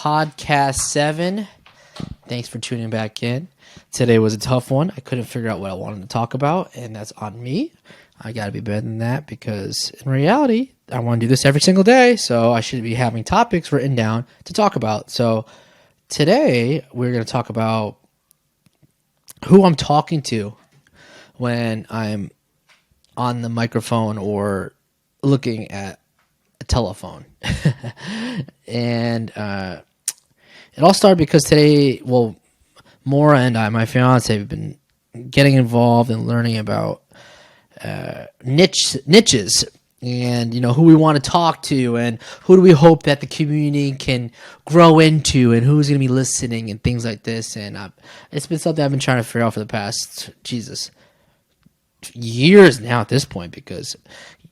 podcast 7. Thanks for tuning back in. Today was a tough one. I couldn't figure out what I wanted to talk about, and that's on me. I got to be better than that because in reality, I want to do this every single day, so I should be having topics written down to talk about. So today, we're going to talk about who I'm talking to when I'm on the microphone or looking at a telephone. And it all started because today, Maura and I, my fiance, have been getting involved and learning about niches and, who we want to talk to and who do we hope that the community can grow into and who's going to be listening and things like this. And it's been something I've been trying to figure out for the past, years now at this point because,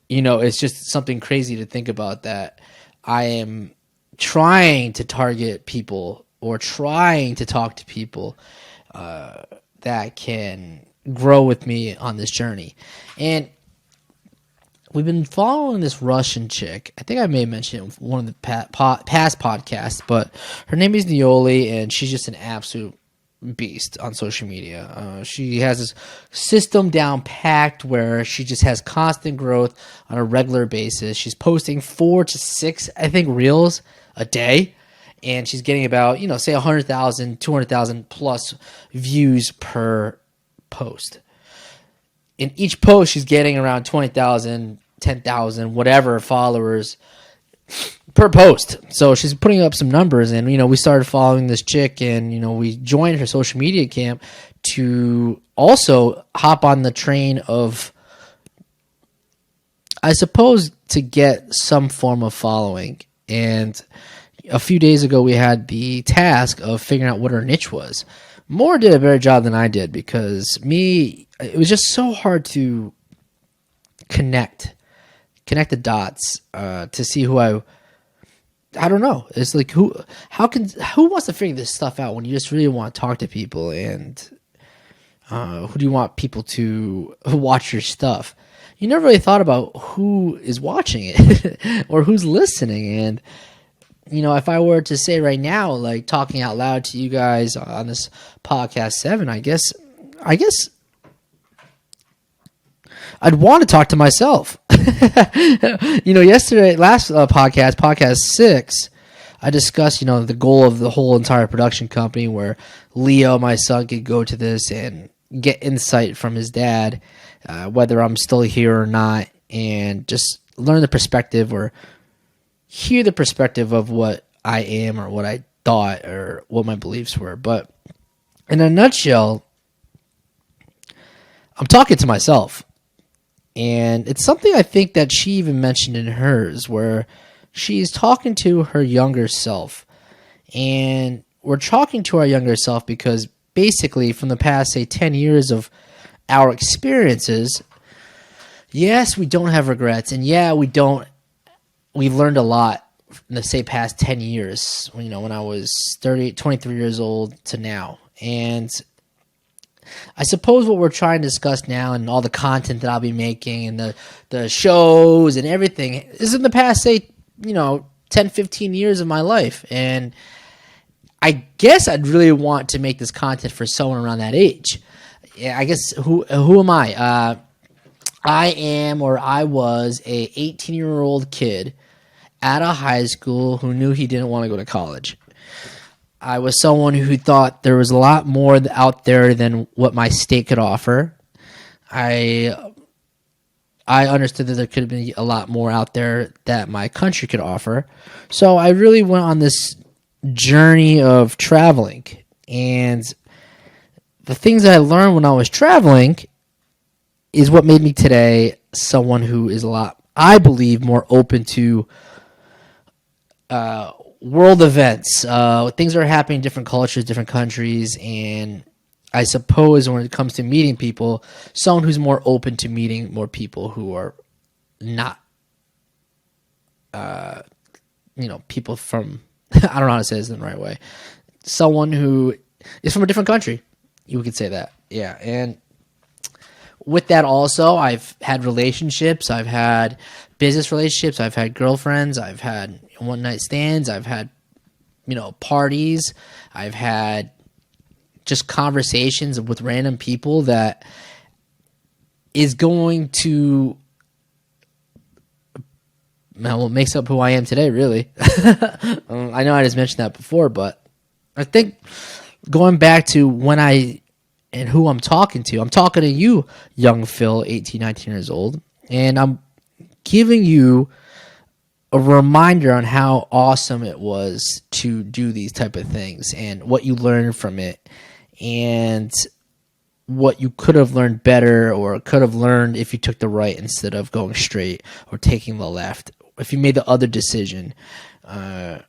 it's just something crazy to think about that I am trying to target people or trying to talk to people that can grow with me on this journey. And we've been following this Russian chick. I think I may have mentioned it in one of the past podcasts, but her name is Nioli, and she's just an absolute beast on social media. She has this system down packed where she just has constant growth on a regular basis. She's posting 4 to 6, I think, reels a day, and she's getting about, say 100,000, 200,000 plus views per post. In each post, she's getting around 20,000, 10,000, whatever followers per post. So she's putting up some numbers, and we started following this chick, and we joined her social media camp to also hop on the train of, I suppose, to get some form of following. And a few days ago, we had the task of figuring out what her niche was. Moore did a better job than I did because it was just so hard to connect the dots to see who I don't know. It's like who wants to figure this stuff out when you just really want to talk to people, and who do you want people to watch your stuff? You never really thought about who is watching it or who's listening. And if I were to say right now, like talking out loud to you guys on this podcast 7, I guess I'd want to talk to myself. Yesterday, last podcast 6, I discussed, the goal of the whole entire production company where Leo, my son, could go to this and get insight from his dad, whether I'm still here or not, and just learn the perspective or hear the perspective of what I am or what I thought or what my beliefs were. But in a nutshell, I'm talking to myself. And it's something I think that she even mentioned in hers, where she's talking to her younger self. And we're talking to our younger self because basically from the past, say, 10 years of our experiences, yes, we don't have regrets. And yeah, we've learned a lot in the, say, past 10 years, when I was 23 years old to now. And I suppose what we're trying to discuss now and all the content that I'll be making and the shows and everything is in the past, say, 10, 15 years of my life. And I guess I'd really want to make this content for someone around that age. Yeah, I guess who am I? I was a 18-year-old kid at a high school who knew he didn't want to go to college. I was someone who thought there was a lot more out there than what my state could offer. I understood that there could be a lot more out there that my country could offer. So I really went on this journey of traveling. And the things that I learned when I was traveling is what made me today someone who is a lot, I believe, more open to world events, things that are happening in different cultures, different countries, and I suppose when it comes to meeting people, someone who's more open to meeting more people who are not, people from, I don't know how to say this in the right way, someone who is from a different country, you could say that, yeah, and with that also, I've had relationships, I've had business relationships, I've had girlfriends, I've had one-night stands, I've had parties. I've had just conversations with random people that is going to, what makes up who I am today, really. I know I just mentioned that before, but I think going back to and who I'm talking to you, young Phil, 18, 19 years old, and I'm giving you a reminder on how awesome it was to do these type of things and what you learned from it and what you could have learned better or could have learned if you took the right instead of going straight or taking the left. If you made the other decision where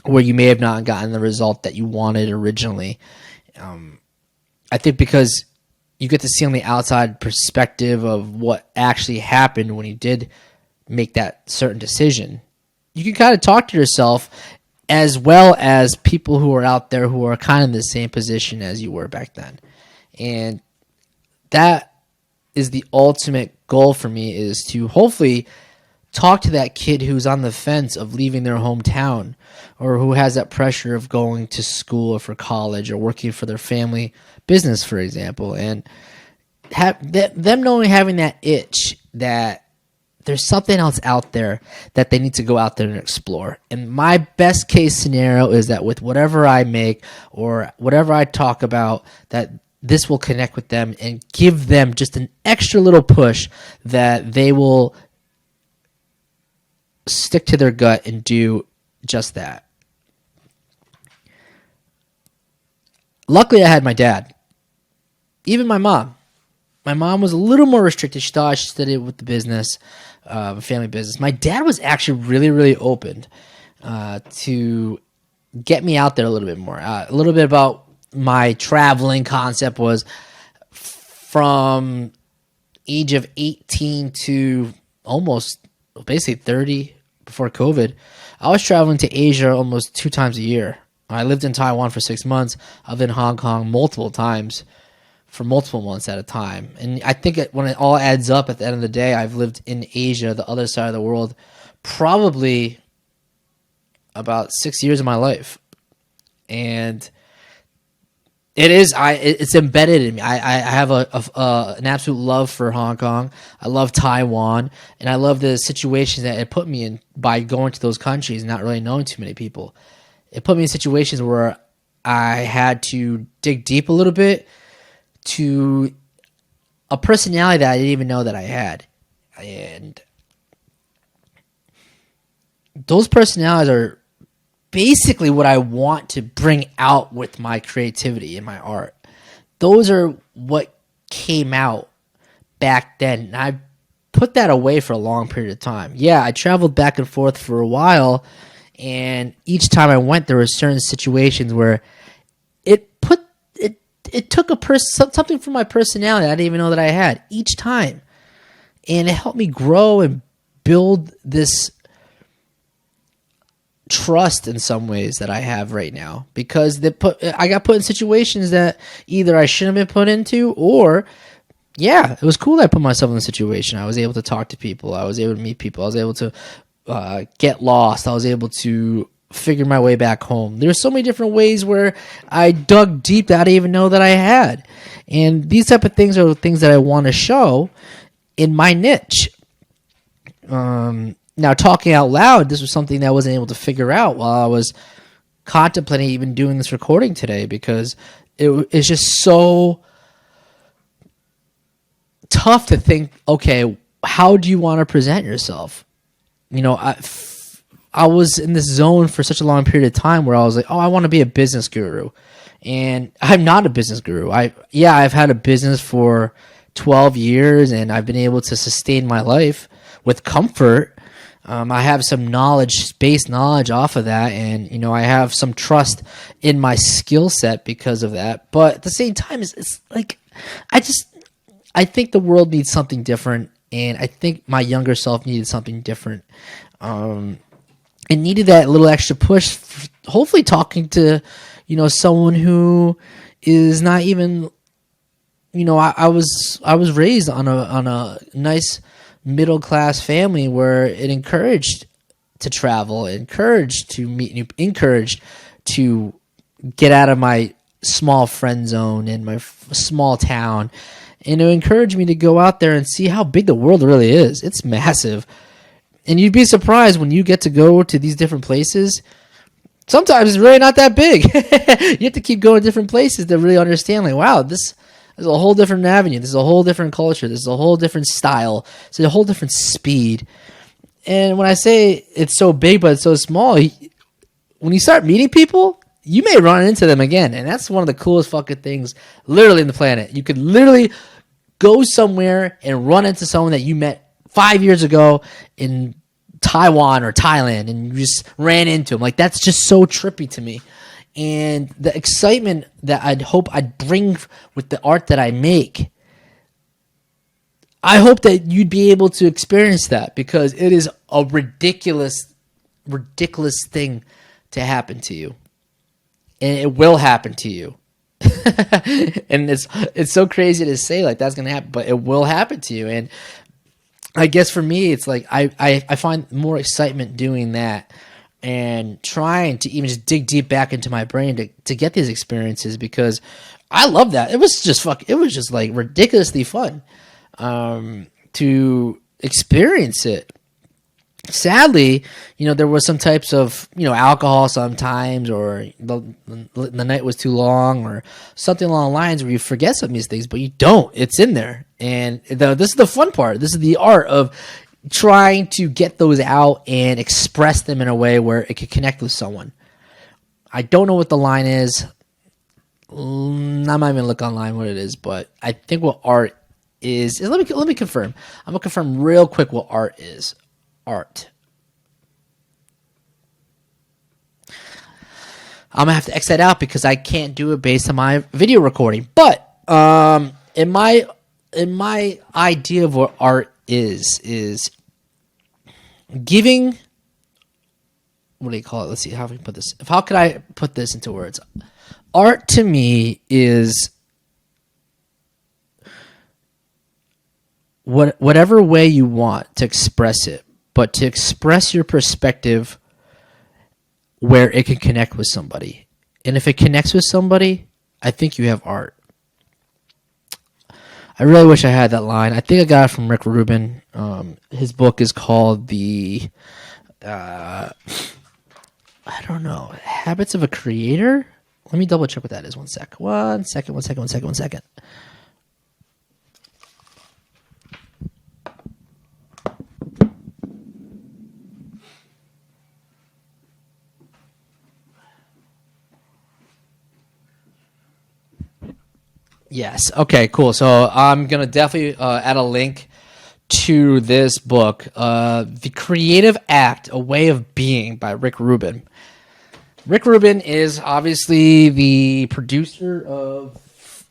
you may have not gotten the result that you wanted originally. I think because you get to see on the outside perspective of what actually happened when you did make that certain decision, you can kind of talk to yourself as well as people who are out there who are kind of in the same position as you were back then. And that is the ultimate goal for me, is to hopefully talk to that kid who's on the fence of leaving their hometown or who has that pressure of going to school or for college or working for their family business, for example, and them having that itch that there's something else out there that they need to go out there and explore. And my best case scenario is that with whatever I make or whatever I talk about, that this will connect with them and give them just an extra little push that they will stick to their gut and do just that. Luckily, I had my dad. Even my mom. My mom was a little more restricted. She thought I should study with the business, family business. My dad was actually really, really open to get me out there a little bit more. A little bit about my traveling concept was from age of 18 to almost basically 30 before COVID. I was traveling to Asia almost 2 times a year. I lived in Taiwan for 6 months. I've been in Hong Kong multiple times for multiple months at a time. And I think when it all adds up at the end of the day, I've lived in Asia, the other side of the world, probably about 6 years of my life. And it's embedded in me. I have an absolute love for Hong Kong. I love Taiwan, and I love the situations that it put me in by going to those countries and not really knowing too many people. It put me in situations where I had to dig deep a little bit to a personality that I didn't even know that I had. And those personalities are basically what I want to bring out with my creativity and my art. Those are what came out back then. And I put that away for a long period of time. Yeah, I traveled back and forth for a while, and each time I went, there were certain situations where it took something from my personality I didn't even know that I had each time. And it helped me grow and build this trust in some ways that I have right now, because I got put in situations that either I shouldn't have been put into, or it was cool that I put myself in the situation. I was able to talk to people. I was able to meet people. I was able to get lost. I was able to figure my way back home. There's so many different ways where I dug deep that I didn't even know that I had. And these type of things are the things that I want to show in my niche. Now, talking out loud, this was something that I wasn't able to figure out while I was contemplating even doing this recording today, because it's just so tough to think, okay, how do you want to present yourself? I was in this zone for such a long period of time where I was like, I want to be a business guru. And I'm not a business guru. I've had a business for 12 years and I've been able to sustain my life with comfort. I have some base knowledge off of that, and I have some trust in my skill set because of that. But at the same time, it's like I think the world needs something different, and I think my younger self needed something different. It needed that little extra push. Hopefully, talking to someone who is not even I was raised on a nice middle class family where it encouraged to travel, encouraged to meet new, encouraged to get out of my small friend zone in my small town, and to encourage me to go out there and see how big the world really is. It's massive. And you'd be surprised when you get to go to these different places. Sometimes it's really not that big. You have to keep going to different places to really understand, like, wow, this is a whole different avenue. This is a whole different culture. This is a whole different style. It's a whole different speed. And when I say it's so big but it's so small, when you start meeting people, you may run into them again. And that's one of the coolest fucking things literally in the planet. You could literally go somewhere and run into someone that you met 5 years ago in Taiwan or Thailand, and you just ran into them. Like, that's just so trippy to me. And the excitement that I'd hope I'd bring with the art that I make, I hope that you'd be able to experience that, because it is a ridiculous thing to happen to you. And it will happen to you. And it's so crazy to say like that's going to happen, but it will happen to you. And I guess for me, it's like I find more excitement doing that and trying to even just dig deep back into my brain to get these experiences, because I love that. It was just like ridiculously fun to experience it. Sadly, there was some types of, alcohol sometimes, or the night was too long, or something along the lines where you forget some of these things, but you don't. It's in there. And this is the fun part. This is the art of trying to get those out and express them in a way where it could connect with someone. I don't know what the line is. I'm not even going to look online what it is, but I think what art is let me confirm. I'm going to confirm real quick what art is. Art. I'm gonna have to X that out because I can't do it based on my video recording. But in my idea of what art is giving. What do you call it? Let's see. How can we put this? How could I put this into words? Art to me is whatever way you want to express it, but to express your perspective where it can connect with somebody. And if it connects with somebody, I think you have art. I really wish I had that line. I think I got it from Rick Rubin. His book is called I don't know, Habits of a Creator? Let me double check what that is. One second. Yes. Okay, cool. So I'm going to definitely add a link to this book, The Creative Act, A Way of Being by Rick Rubin. Rick Rubin is obviously the producer of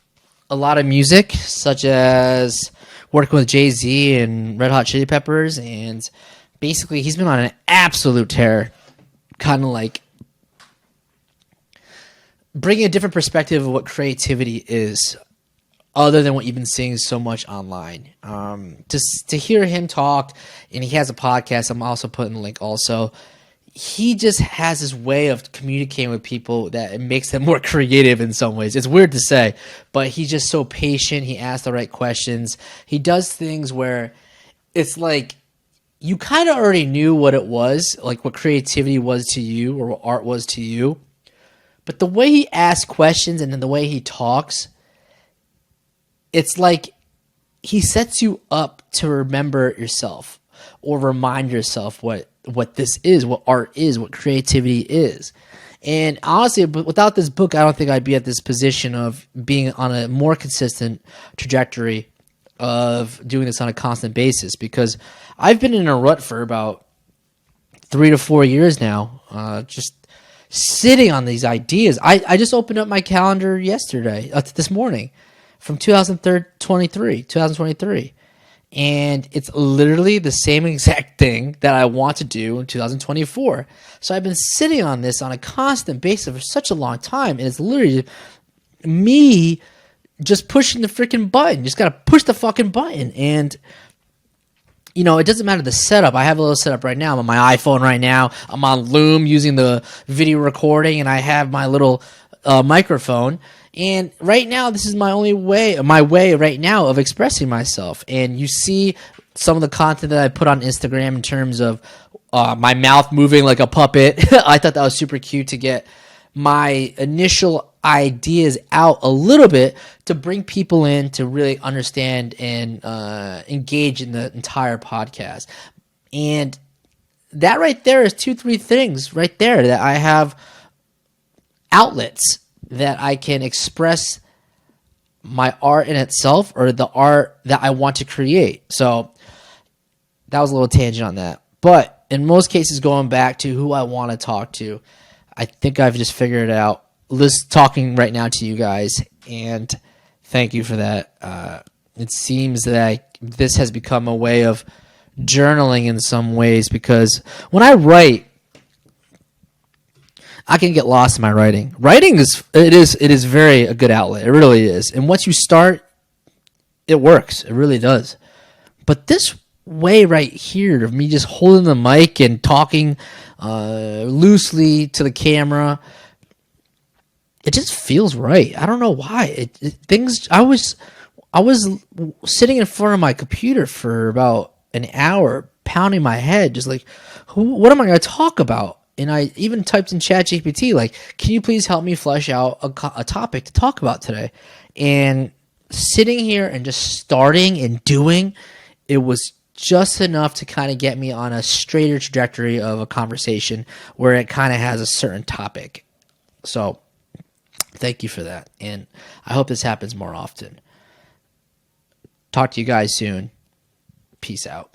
a lot of music, such as working with Jay-Z and Red Hot Chili Peppers, and basically he's been on an absolute tear, kind of like bringing a different perspective of what creativity is, other than what you've been seeing so much online. Just to hear him talk, and he has a podcast, I'm also putting the link also. He just has this way of communicating with people that it makes them more creative in some ways. It's weird to say, but he's just so patient. He asks the right questions. He does things where it's like you kind of already knew what it was, like what creativity was to you or what art was to you. But the way he asks questions and then the way he talks, it's like he sets you up to remember yourself or remind yourself what this is, what art is, what creativity is. And honestly, without this book, I don't think I'd be at this position of being on a more consistent trajectory of doing this on a constant basis, because I've been in a rut for about 3 to 4 years now, just sitting on these ideas. I just opened up my calendar this morning, from 2023, and it's literally the same exact thing that I want to do in 2024. So I've been sitting on this on a constant basis for such a long time, and it's literally me just pushing the freaking button. You just gotta push the fucking button, and it doesn't matter the setup. I have a little setup right now. I'm on my iPhone right now. I'm on Loom using the video recording, and I have my little microphone. And right now, this is my way right now of expressing myself. And you see some of the content that I put on Instagram in terms of my mouth moving like a puppet. I thought that was super cute to get my initial ideas out a little bit to bring people in to really understand and engage in the entire podcast. And that right there is 2-3 things right there that I have outlets that I can express my art in itself or the art that I want to create. So that was a little tangent on that. But in most cases, going back to who I want to talk to, I think I've just figured it out. Talking right now to you guys, and thank you for that. It seems that this has become a way of journaling in some ways, because when I write, I can get lost in my writing. Writing is very a good outlet. It really is. And once you start, it works. It really does. But this way right here of me just holding the mic and talking loosely to the camera, it just feels right. I don't know why. I was sitting in front of my computer for about an hour, pounding my head, just like, what am I going to talk about? And I even typed in ChatGPT, like, can you please help me flesh out a topic to talk about today? And sitting here and just starting and doing, it was just enough to kind of get me on a straighter trajectory of a conversation where it kind of has a certain topic. So thank you for that. And I hope this happens more often. Talk to you guys soon. Peace out.